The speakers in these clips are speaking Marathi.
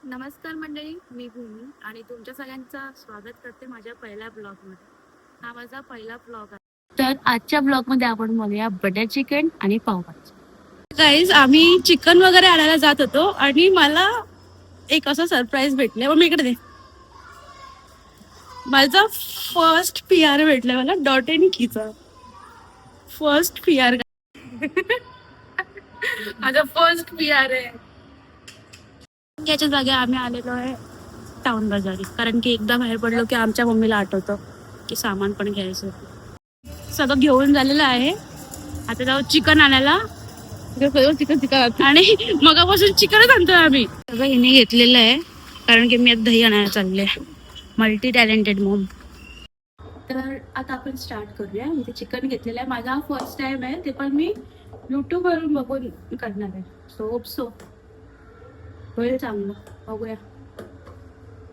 नमस्कार मंडळी, मी भूमी आणि तुमच्या सगळ्यांचं स्वागत करते माझ्या पहिल्या ब्लॉगमध्ये. हा माझा पहिला ब्लॉग आहे. तर आजच्या ब्लॉगमध्ये आपण बोलूया बटर चिकन आणि पावभाजी. गाईज, आम्ही चिकन वगैरे आणायला जात होतो आणि मला एक असं सरप्राईज भेटले. मग मी इकडे दे. माझा फर्स्ट PR भेटला मला डॉट एन कीचा फर्स्ट PR. माझा फर्स्ट PR आहे. याच्या जागी आम्ही आलेलो आहे टाउन बाजारी, कारण की एकदा बाहेर पडलो की आमच्या मम्मीला आठवतं की सामान पण घ्यायचं. सगळं घेऊन झालेलं आहे. आता जाऊ चिकन आणायला. चिकन आणि मगापासून चिकनच आणतोय आम्ही. सगळं हिने घेतलेलं आहे कारण की मी आता दही आणायला चालले. Multi talented Maugham. तर आता आपण स्टार्ट करूया. मी ते चिकन घेतलेलं आहे. माझा फर्स्ट टाइम आहे, ते पण मी युट्यूब वरून बघून करणार आहे. सो होईल चांगलं, बघूया.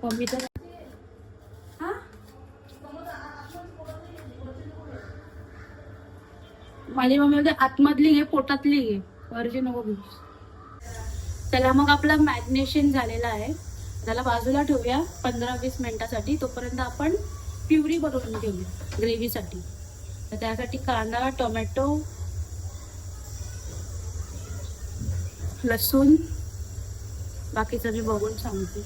मम्मी तर माझी मम्मी होते आतमधली घे, पोटातली घे, वरची नको घेऊ. त्याला मग आपलं मॅरिनेशन झालेलं आहे, त्याला बाजूला ठेवूया 15-20 मिनिटासाठी. तोपर्यंत आपण प्युरी बनवून घेऊया ग्रेव्हीसाठी. तर त्यासाठी कांदा, टोमॅटो, लसूण, बाकीचं मी बघून सांगते.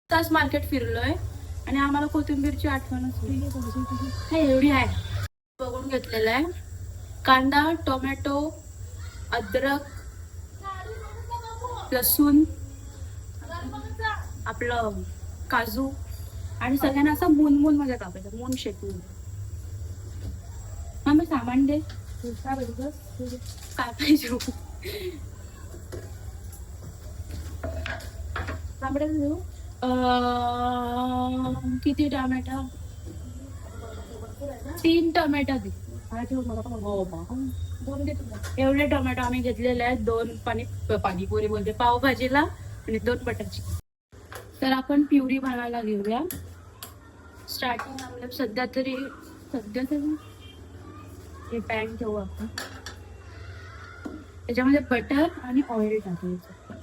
तास मार्केट फिरलोय आणि आम्हाला कोथिंबीरची आठवणच एवढी आहे. बघून घेतलेलं आहे. कांदा, टोमॅटो, अद्रक, लसूण, आपलं काजू आणि सगळ्यांना असं मून मध्ये कापायचं, मून शेकून. मग सामान दे काय पाहिजे. देऊ किती टोमॅटो? 3 टोमॅटो दे. एवढे टोमॅटो आम्ही घेतलेले आहेत. 2 पाणीपुरी बोलते पावभाजीला आणि 2 बटर चिकन. तर आपण प्युरी बनवायला घेऊया. स्टार्टिंग सध्या तरी हे पॅन ठेवू आपण. त्याच्यामध्ये बटर आणि ऑइल टाकायचं.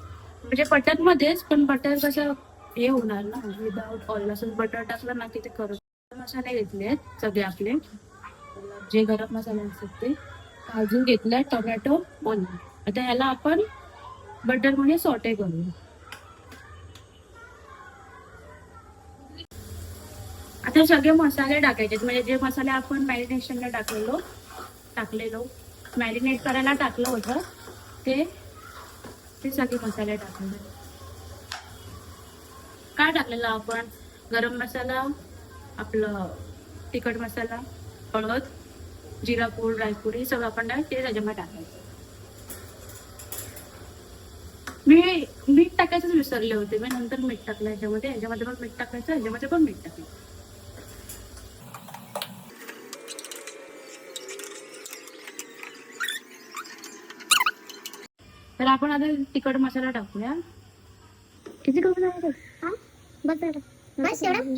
म्हणजे बटर मध्येच, पण बटर कसं हे होणार ना विदाउट ऑइल. असं बटर टाकलं ना की ते करू. मसाले घेतले आहेत सगळे आपले, जे गरम मसाले असतात ते. काजू घेतलाय, टोमॅटो, ओनियन. आता ह्याला आपण बटर मध्ये सॉटे करू. आता सगळे मसाले टाकायचे, म्हणजे जे मसाले आपण मॅरिनेशनला टाकलेलो मॅरिनेट करायला टाकलं होतं ते सगळे मसाले टाकले. काय टाकलेलं आपण? गरम मसाला, आपलं तिखट मसाला, हळद, जिरा पूड, ड्रायफ्रूट, हे सगळं आपण ते त्याच्यामध्ये टाकायचं. मी मीठ टाकायचंच विसरले होते. मी नंतर मीठ टाकलं ह्याच्यामध्ये पण मीठ टाकायचं, ह्याच्यामध्ये पण मीठ टाकायचं. तर आपण आता तिखट मसाला टाकूया. किती टाकू? बस एवढं.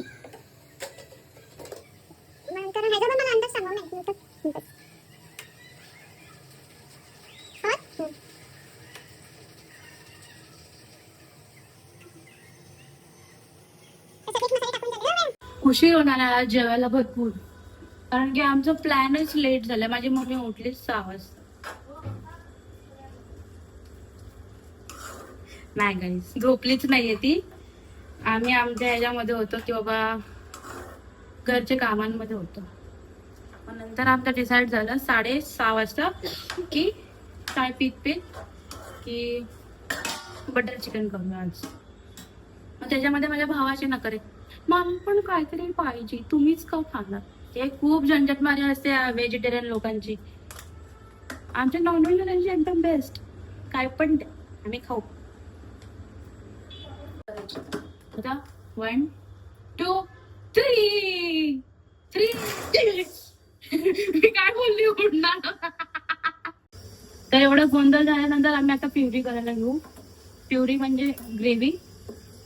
उशीर होणार आहे आज जेवायला भरपूर, कारण की आमचं प्लॅनच लेट झालं. माझी मम्मी उठली 6 वाजता. नाही गाईस, झोपलीच नाहीये ती. आम्ही आमच्या ह्याच्यामध्ये होतो की बाबा घरच्या कामांमध्ये होतो. मग नंतर आमचं डिसाईड झालं 6:30 वाजता की काय पीत की बटर चिकन करूया आज. मग त्याच्यामध्ये माझ्या भावाचे नखरे, मला पण काहीतरी पाहिजे, तुम्हीच का खाणार. ते खूप झंझटमारी असते व्हेजिटेरियन लोकांची. आमच्या नॉनव्हेज एकदम बेस्ट. काय पण आम्ही खाऊ. आता 1 2 3 मी काय बोलली उडणार. तर एवढं गोंधळ झाल्यानंतर आम्ही आता प्युरी करायला घेऊ. प्युरी म्हणजे ग्रेव्ही.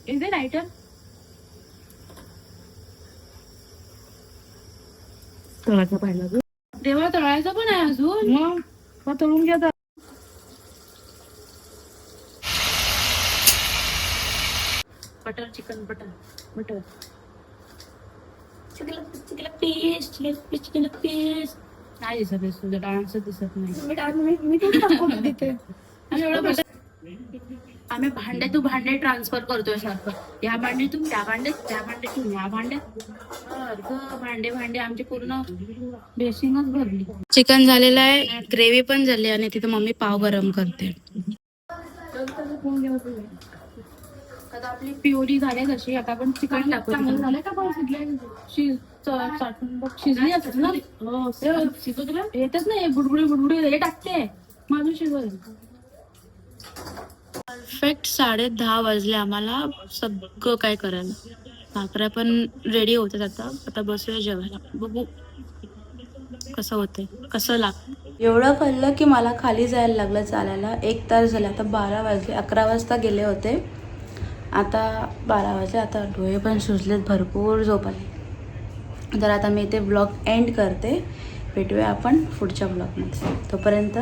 Is it writer? तळायचा पाहिला तेव्हा तळायचं पण आहे अजून. मग तळून घ्या. Butter chicken butter chicken piece chicken piece नाही दिसत आहे, तुझा डान्स दिसत नाही. मी तू दाखवतो तिथे. आणि एवढं बटर आम्ही भांडे ट्रान्सफर करतोय सारखं. या भांड्यातून त्या भांड्यातून या भांड्यात सारखं भांडे आमची पूर्ण बेसिंगच भरली. चिकन झालेलं आहे, ग्रेव्ही पण झाली आणि तिथे मम्मी पाव गरम करते. आता आपली प्युरी झाली कशी, आता आपण चिकन टाकू. झालं का पण शिजली असत ना, येतच नाही बुडबुडे हे टाकते माझं शिजवल. परफेक्ट 10:30 वाजले आम्हाला सगळं काय करायला. भाकऱ्या पण रेडी होतात. आता बसूया जेवायला, बघू कसं होते कसं लागतं. एवढं कळलं की मला खाली जायला लागलं चालायला. 1 तास झाला. आता 12 वाजले. 11 वाजता गेले होते, आता 12 वाजले. आता डोळे पण सुजलेत, भरपूर झोप आली. तर आता मी ते ब्लॉग एंड करते. भेटूया आपण पुढच्या ब्लॉगमध्ये. तोपर्यंत